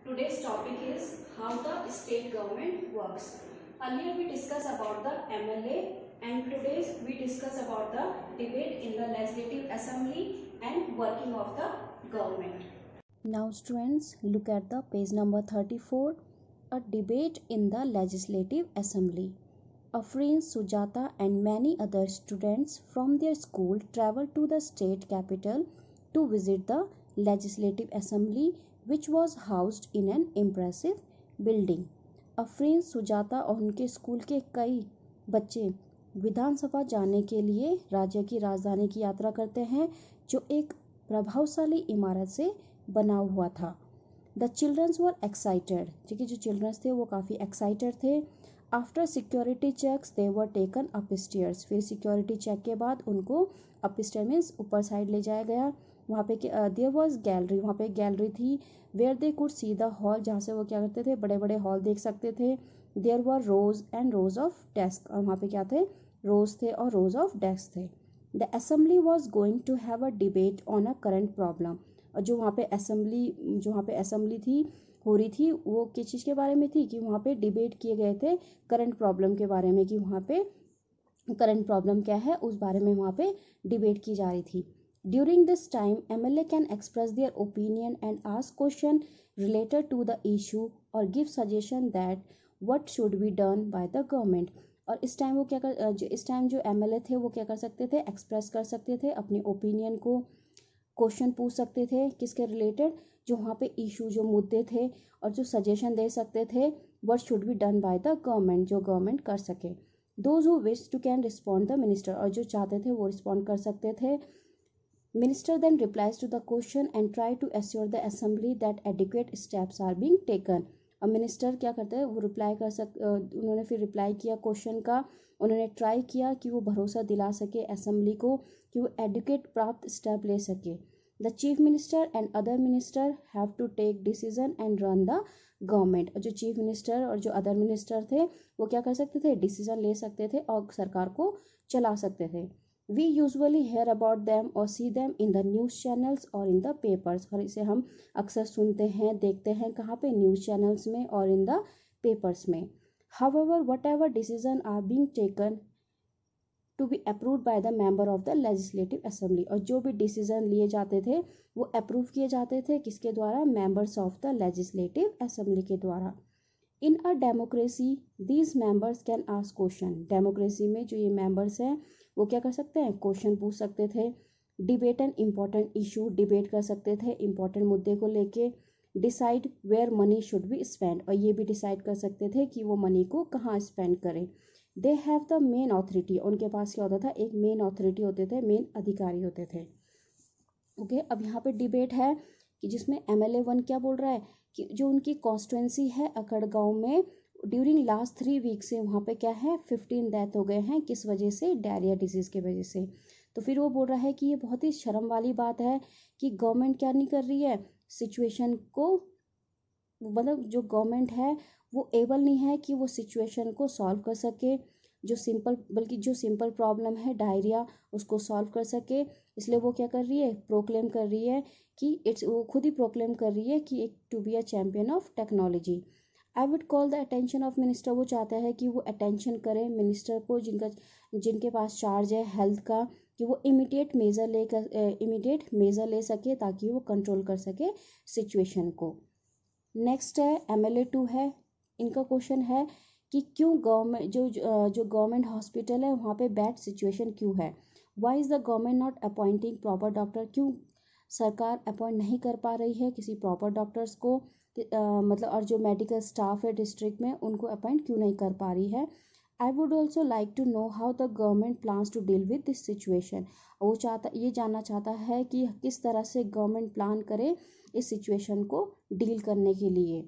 Today's topic is how the state government works. Earlier we discussed about the MLA and today we discuss about the debate in the Legislative Assembly and working of the government. Now students, look at the page number 34, a debate in the Legislative Assembly. Afreen, Sujata and many other students from their school travelled to the state capital to visit the Legislative Assembly, which was housed in an impressive building. Afreen, Sujata और उनके school के कई बच्चे विधानसभा जाने के लिए राज्य की राजधानी की यात्रा करते हैं, जो एक प्रभावशाली इमारत से बना हुआ था. द चिल्ड्रंस वर एक्साइटेड, ठीक है, जो चिल्ड्रंस थे वो काफ़ी एक्साइटेड थे. After security checks they were taken up stairs, फिर सिक्योरिटी चेक के बाद उनको अप स्टेयर मीन्स ऊपर साइड ले जाया गया. वहाँ पे देयर वॉज गैलरी, वहाँ पे गैलरी थी. Where they could see the hall, जहाँ से वो क्या करते थे, बड़े बड़े हॉल देख सकते थे. There were rows and rows of desk, और वहाँ पे क्या थे, रोज थे और रोज ऑफ डेस्क थे. The assembly was going to have a debate on a current problem, और जो वहाँ पे असेंबली थी हो रही थी वो किस चीज़ के बारे में थी कि वहाँ पे डिबेट किए गए थे करंट प्रॉब्लम के बारे में, कि वहाँ पे करंट प्रॉब्लम क्या है उस बारे में वहाँ पे डिबेट की जा रही थी. During this time MLA can express their opinion and ask question related to the issue और give suggestion that what should be done by the government. और इस टाइम वो इस टाइम जो MLA थे वो क्या कर सकते थे, एक्सप्रेस कर सकते थे अपने ओपिनियन को, क्वेश्चन पूछ सकते थे किसके रिलेटेड, जो वहाँ पे इशू जो मुद्दे थे, और जो सजेशन दे सकते थे what should be done by the government, जो गवर्नमेंट कर सके. Those who wish to can respond the minister, और जो चाहते थे वो रिस्पॉन्ड कर सकते थे. Minister then replies to the question and try to assure the assembly that adequate steps are being taken. अब मिनिस्टर क्या करते हैं, वो उन्होंने फिर रिप्लाई किया क्वेश्चन का, उन्होंने ट्राई किया कि वो भरोसा दिला सके असेंबली को कि वो एडुकेट प्राप्त स्टेप ले सके. The chief minister and other minister have to take decision and run the government. और जो चीफ मिनिस्टर और जो अदर मिनिस्टर थे वो क्या कर सकते थे, डिसीजन ले सकते थे और सरकार को चला सकते थे. We usually hear about them or see them in the news channels or in the papers. और इसे हम अक्सर सुनते हैं, देखते हैं कहाँ पे, न्यूज़ चैनल्स में और इन द पेपर्स में. However, whatever decision are being taken to be approved by the member of the legislative assembly, और जो भी डिसीजन लिए जाते थे वो अप्रूव किए जाते थे किसके द्वारा, members of the legislative assembly के द्वारा. In a democracy these members can ask question. Democracy में जो ये मेंबर्स हैं वो क्या कर सकते हैं, क्वेश्चन पूछ सकते थे. Debate an important issue, debate कर सकते थे इम्पॉर्टेंट मुद्दे को लेके. Decide where money should be spend, और ये भी डिसाइड कर सकते थे कि वो मनी को कहाँ स्पेंड करें. They have the main authority, उनके पास क्या होता था, एक मेन ऑथोरिटी होते थे, मेन अधिकारी होते थे. ओके, अब यहाँ पे डिबेट है कि जिसमें MLA 1 क्या बोल रहा है कि जो उनकी कॉन्स्टिट्यूंसी है अकड़ गाँव में, ड्यूरिंग लास्ट 3 वीक से वहाँ पे क्या है 15 डेथ हो गए हैं, किस वजह से, डायरिया डिजीज़ की वजह से. तो फिर वो बोल रहा है कि ये बहुत ही शर्म वाली बात है कि गवर्नमेंट क्या नहीं कर रही है सिचुएशन को, मतलब जो गवर्नमेंट है वो एबल नहीं है कि वो सिचुएशन को सॉल्व कर सके, जो सिंपल प्रॉब्लम है डायरिया उसको सॉल्व कर सके. इसलिए वो क्या कर रही है, प्रोक्लेम कर रही है कि वो खुद ही प्रोक्लेम कर रही है कि एक to be a champion of technology. I would call the attention of minister, वो चाहता है कि वो अटेंशन करें मिनिस्टर को जिनके पास चार्ज है हेल्थ का, कि वो इमीडिएट मेजर ले सके ताकि वो कंट्रोल कर सके सिचुएशन को. नेक्स्ट है MLA 2 है, इनका क्वेश्चन है कि क्यों गवर्नमेंट जो गवर्नमेंट हॉस्पिटल है वहाँ पे बैड सिचुएशन क्यों है. Why is the government not appointing proper doctor, क्यों सरकार अपॉइंट नहीं कर पा रही है किसी प्रॉपर डॉक्टर्स को, मतलब और जो मेडिकल स्टाफ है डिस्ट्रिक्ट में उनको अपॉइंट क्यों नहीं कर पा रही है. I would also like to know how the government plans to deal with this situation. वो ये जानना चाहता है कि किस तरह से गवर्नमेंट प्लान करे इस सिचुएशन को डील करने के लिए.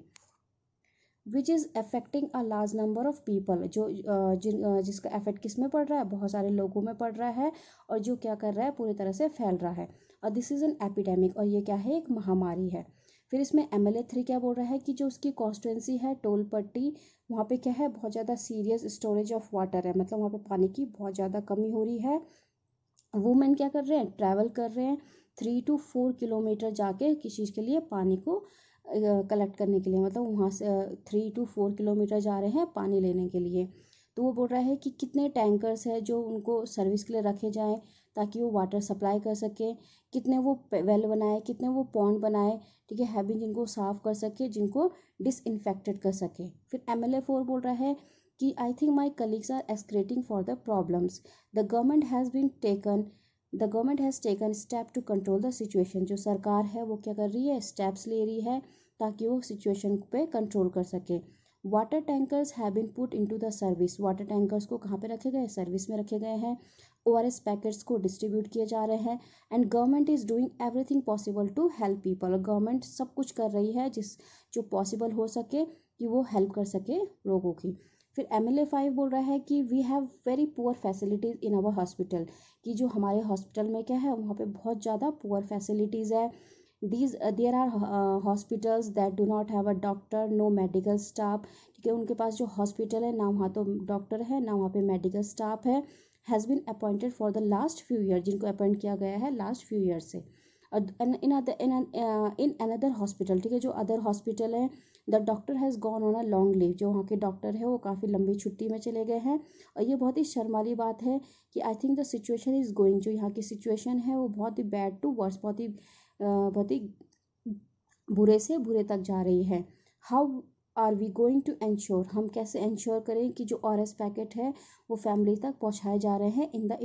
Which is affecting a large number of people, जिसका इफेक्ट किस में पड़ रहा है, बहुत सारे लोगों में पड़ रहा है, और जो क्या कर रहा है पूरी तरह से फैल रहा है. और दिस इज़ एन एपिडेमिक, और ये क्या है, एक महामारी है. फिर इसमें MLA 3 क्या बोल रहा है कि जो उसकी कॉन्स्टिट्यूंसी है टोल पट्टी, वहाँ पे क्या है, बहुत ज़्यादा सीरियस स्टोरेज ऑफ वाटर है, मतलब वहाँ पे पानी की बहुत ज़्यादा कमी हो रही है. वुमेन क्या कर रहे हैं, ट्रैवल कर रहे हैं 3 to 4 किलोमीटर जाके किस चीज़ के लिए, पानी को कलेक्ट करने के लिए, मतलब वहाँ से 3 to 4 किलोमीटर जा रहे हैं पानी लेने के लिए। तो वो बोल रहा है कि कितने टैंकर्स है जो उनको सर्विस के लिए रखे जाएं ताकि वो वाटर सप्लाई कर सके, कितने वो वेल बनाए, कितने वो पॉन्ड बनाए, ठीक है, हैबिन जिनको साफ़ कर सके, जिनको डिसइंफेक्टेड कर सके। फिर MLA 4 बोल रहा है कि I think my colleagues are escalating for the problems, the government has been taken the government has taken step to control the situation. जो सरकार है वो क्या कर रही है, स्टेप्स ले रही है ताकि वो सिचुएशन पे कंट्रोल कर सके। Water tankers have been put into the service, water tankers को कहाँ पे रखे गए, सर्विस में रखे गए हैं। ORS पैकेट्स को डिस्ट्रीब्यूट किए जा रहे हैं। And government is doing everything possible to help people, और गवर्नमेंट सब कुछ कर रही है जो पॉसिबल हो सके कि वो हेल्प कर सके लोगों की। फिर MLA 5 बोल रहा है कि we have very poor facilities in our hospital, कि जो हमारे हॉस्पिटल में क्या है, वहाँ पे बहुत ज़्यादा पुअर फैसिलिटीज़ है। There are hospitals that do not have a doctor, no medical staff, ठीक है, उनके पास जो हॉस्पिटल है ना वहाँ तो डॉक्टर है ना वहाँ पे मेडिकल स्टाफ है। Has been appointed for the last few year, जिनको अपॉइंट किया गया है लास्ट फ्यू ईयर से। इन अनदर हॉस्पिटल, ठीक है, जो अदर हॉस्पिटल है, the doctor has gone on a long leave, जो वहाँ के डॉक्टर है वो काफ़ी लंबी छुट्टी में चले गए हैं। और ये बहुत ही शर्म वाली बात है कि I think the situation is going, जो यहाँ की सिचुएशन है वो बहुत ही बैड टू वर्स, बहुत ही बुरे से बुरे तक जा रही है। How are we going to ensure, हम कैसे इंश्योर करें कि जो ORS पैकेट है वो फैमिली तक पहुँचाए जा रहे हैं इन द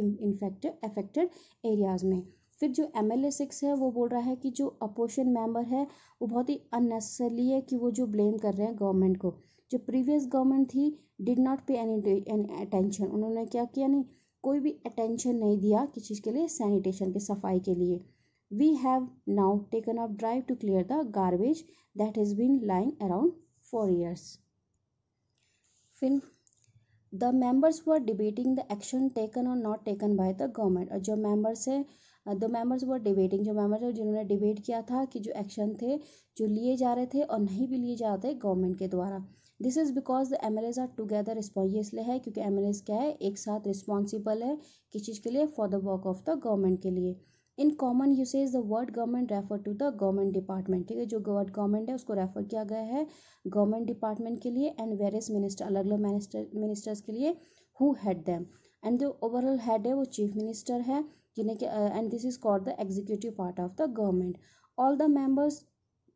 अफेक्टेड एरियाज़ में। फिर जो MLA 6 है वो बोल रहा है कि जो अपोजिशन मेंबर है वो बहुत ही अननेसेसरली है कि वो जो ब्लेम कर रहे हैं गवर्नमेंट को। जो प्रीवियस गवर्नमेंट थी डिड नॉट पे एनी अटेंशन, उन्होंने क्या किया, नहीं कोई भी अटेंशन नहीं दिया किसी चीज़ के लिए, सैनिटेशन के सफाई के लिए। We have now taken up drive to clear the garbage that has been lying around for years. फिर the members were debating the action taken और not taken by the government, और जो मेंबर्स है the members were debating, जो members है जिन्होंने debate किया था कि जो एक्शन थे जो लिए जा रहे थे और नहीं भी लिए जा रहे गवर्नमेंट के द्वारा। This is because the MLAs are together response, ये इसलिए है क्योंकि MLAs क्या है, एक साथ रिस्पॉन्सिबल है किस चीज़ के लिए, for the work of the government के लिए। In common usage the word government refer to the government department, ठीक है, जो वर्ड गवर्नमेंट है उसको रेफर किया गया है गवर्नमेंट डिपार्टमेंट के लिए। एंड वेरियस मिनिस्टर, अलग अलग मिनिस्टर्स के लिए, हु हेड देम, एंड जो ओवरऑल हेड है वो चीफ मिनिस्टर है, जिन्हें and this is called the executive part of the government. All the members,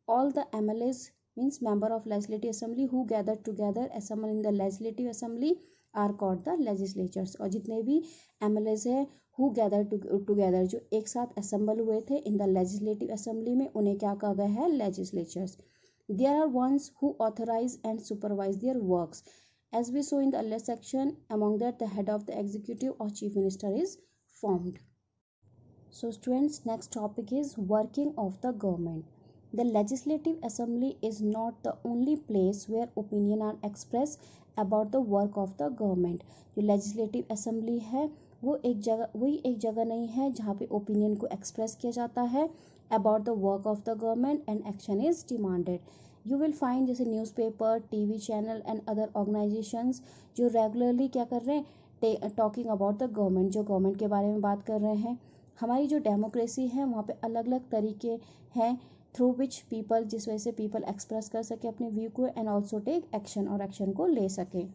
all the MLAs means member of legislative assembly who gathered together assemble in the legislative assembly are called the legislatures, और जितने भी MLAs है who gathered together, जो एक साथ assemble हुए थे in the legislative assembly में, उन्हें क्या कहा गया है, legislatures. There are ones who authorize and supervise their works, as we saw in the earlier section. Among that the head of the executive or chief minister is formed. So students, next topic is working of the government. The legislative assembly is not the only place where opinion are expressed about the work of the government. जो legislative assembly है वो एक जगह नहीं है जहाँ पे opinion को एक्सप्रेस किया जाता है about the work of the government and action is demanded. You will find जैसे newspaper, TV channel and other organisations जो रेगुलरली क्या कर रहे हैं, टॉकिंग अबाउट द गवर्नमेंट, जो गवर्नमेंट के बारे में बात कर रहे हैं। हमारी जो डेमोक्रेसी है वहाँ पे अलग अलग तरीके हैं थ्रू विच पीपल, जिस वजह से पीपल एक्सप्रेस कर सके अपने व्यू को एंड ऑल्सो टेक एक्शन, और एक्शन को ले सके।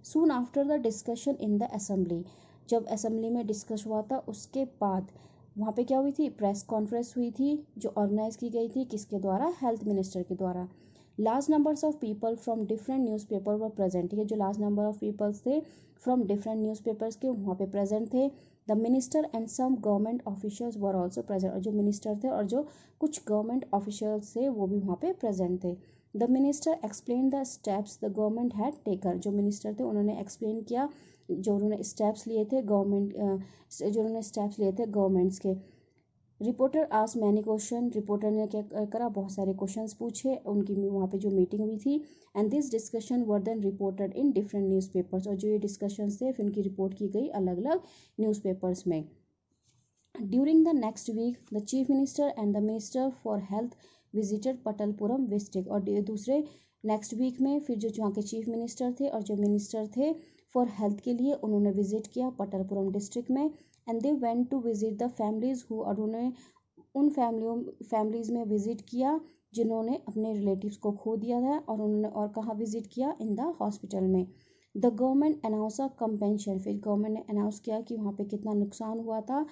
Soon after the discussion in the assembly, जब असेंबली में डिस्कस हुआ था उसके बाद वहाँ पे क्या हुई थी, प्रेस कॉन्फ्रेंस हुई थी जो ऑर्गेनाइज की गई थी किसके द्वारा, हेल्थ मिनिस्टर के द्वारा। Large numbers of people from different newspaper were present, ठीक है, जो लार्ज नंबर ऑफ पीपल्स थे फ्रॉम डिफरेंट न्यूज़पेपर्स के वहाँ पे प्रेजेंट थे। The minister and some government officials were also present, और जो मिनिस्टर थे और जो कुछ गवर्नमेंट ऑफिशियल्स थे वो भी वहाँ पे प्रेजेंट थे। The minister explain the steps the government had taken, जो मिनिस्टर थे उन्होंने एक्सप्लेन किया जो उन्होंने स्टेप्स लिए थे गवर्नमेंट्स के। रिपोर्टर आज मैनी क्वेश्चन, रिपोर्टर ने क्या करा, बहुत सारे क्वेश्चंस पूछे, उनकी वहाँ पे जो मीटिंग हुई थी। And this discussion were then reported in different newspapers, और जो ये डिस्कशंस थे फिर उनकी रिपोर्ट की गई अलग अलग न्यूज़पेपर्स में। During the next week the chief minister and the minister for health visited Patalpuram district, और दूसरे नेक्स्ट वीक में फिर जो वहाँ के चीफ मिनिस्टर थे और जो मिनिस्टर थे फॉर हेल्थ के लिए उन्होंने विजिट किया पटलपुरम डिस्ट्रिक्ट में। And they went to visit the families who, और उन्होंने उन फैमिलीज़ में विजिट किया जिन्होंने अपने रिलेटिव्स को खो दिया था और उन्होंने और कहाँ विजिट किया, इन द हॉस्पिटल में। द गवर्नमेंट अनाउंस अ कंपेंशन, फिर गवर्नमेंट ने अनाउंस किया कि वहाँ पे कितना नुकसान हुआ था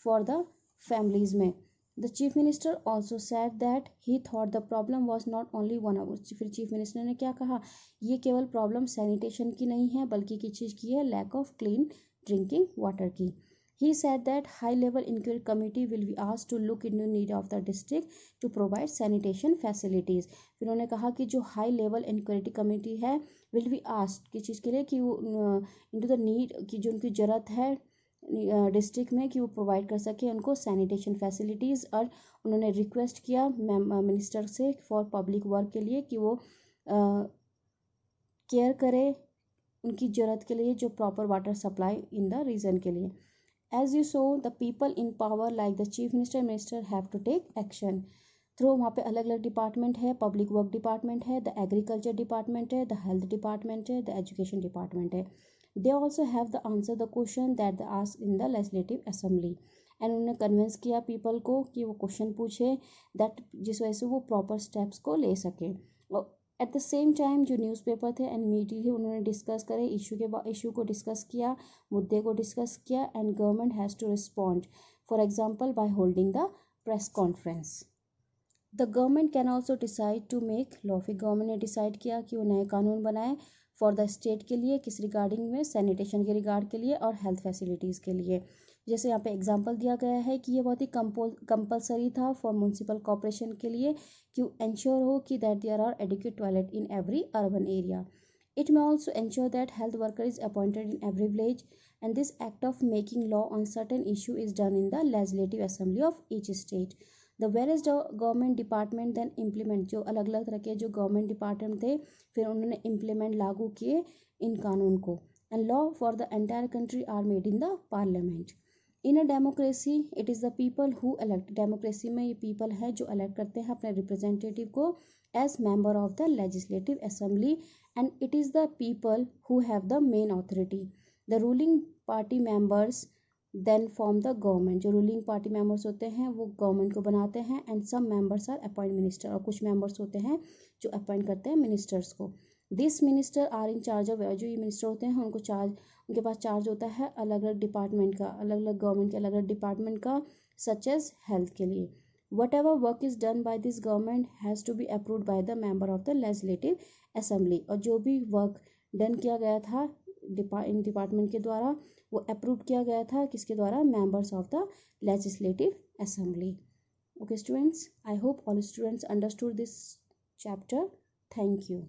फॉर द फैमिलीज में। The chief minister also said that he thought the problem was not only one hour, फिर चीफ मिनिस्टर ने क्या कहा, ये केवल प्रॉब्लम सैनिटेशन की नहीं है बल्कि किस चीज़ की है, lack of clean drinking water की। He said that high-level inquiry committee will be asked to look into the need of the district to provide sanitation facilities. फिर उन्होंने कहा कि जो हाई लेवल इंक्वायरी कमेटी है विल बी आस्क्ड किस चीज़ के लिए, कि वो इनटू द नीड की जो उनकी ज़रूरत है डिस्ट्रिक्ट में कि वो प्रोवाइड कर सके उनको सैनिटेशन फैसिलिटीज़। और उन्होंने रिक्वेस्ट किया मिनिस्टर से फॉर पब्लिक वर्क के लिए कि वो केयर करे उनकी ज़रूरत के लिए जो proper water supply in the region के लिए। As you saw, the people in power like the chief minister have to take action. Through वहाँ पे अलग अलग डिपार्टमेंट है, पब्लिक वर्क डिपार्टमेंट है, द एग्रीकल्चर डिपार्टमेंट है, द हेल्थ डिपार्टमेंट है, द एजुकेशन डिपार्टमेंट है। They also have the answer the question that the ask in the legislative assembly. And उन्होंने कन्विंस किया पीपल को कि वो क्वेश्चन पूछे दैट जिस वजह से वो प्रॉपर स्टेप्स को ले सके। एट द सेम टाइम जो न्यूज़पेपर थे एंड मीडिया थे उन्होंने डिस्कस करे इशू को डिस्कस किया, मुद्दे को डिस्कस किया, and government has to respond, for example by holding the press conference. The government can also decide to make law, फिर गवर्नमेंट ने डिसाइड किया कि वो नए कानून बनाए फॉर द स्टेट के लिए, किस रिगार्डिंग में, सैनिटेशन के रिगार्ड के लिए और हेल्थ फैसिलिटीज़ के लिए। जैसे यहाँ पे एग्जांपल दिया गया है कि ये बहुत ही कंपलसरी था फॉर म्यूनसिपल कॉर्पोरेशन के लिए कि इंश्योर हो कि that there are adequate toilet in every urban area. It may also ensure that health worker is appointed in every village, and this act of making law on certain issue is done in the legislative assembly of each state. The various government department then implement, जो अलग अलग तरह के जो government department थे फिर उन्होंने implement लागू किए इन कानून को। And law for the entire country are made in the parliament. In a democracy it is the people who elect, democracy में ये पीपल है जो इलेक्ट करते हैं अपने रिप्रेजेंटेटिव को as member of the legislative assembly, and it is the people who have the main authority. The ruling party members then form the government, जो ruling party members होते हैं वो गवर्नमेंट को बनाते हैं, and some members are appoint minister, और कुछ members होते हैं जो अपॉइंट करते हैं मिनिस्टर्स को। This minister are in charge of, जो ये मिनिस्टर होते हैं उनके पास चार्ज होता है अलग अलग डिपार्टमेंट का, अलग अलग गवर्नमेंट के अलग अलग डिपार्टमेंट का, सच एज हेल्थ के लिए। Whatever work is done by this government has to be approved by the member of the legislative assembly, और जो भी वर्क डन किया गया था इन डिपार्टमेंट के द्वारा वो अप्रूव किया गया था किसके द्वारा, members of the legislative assembly. Okay students, I hope all students understood this chapter. Thank you.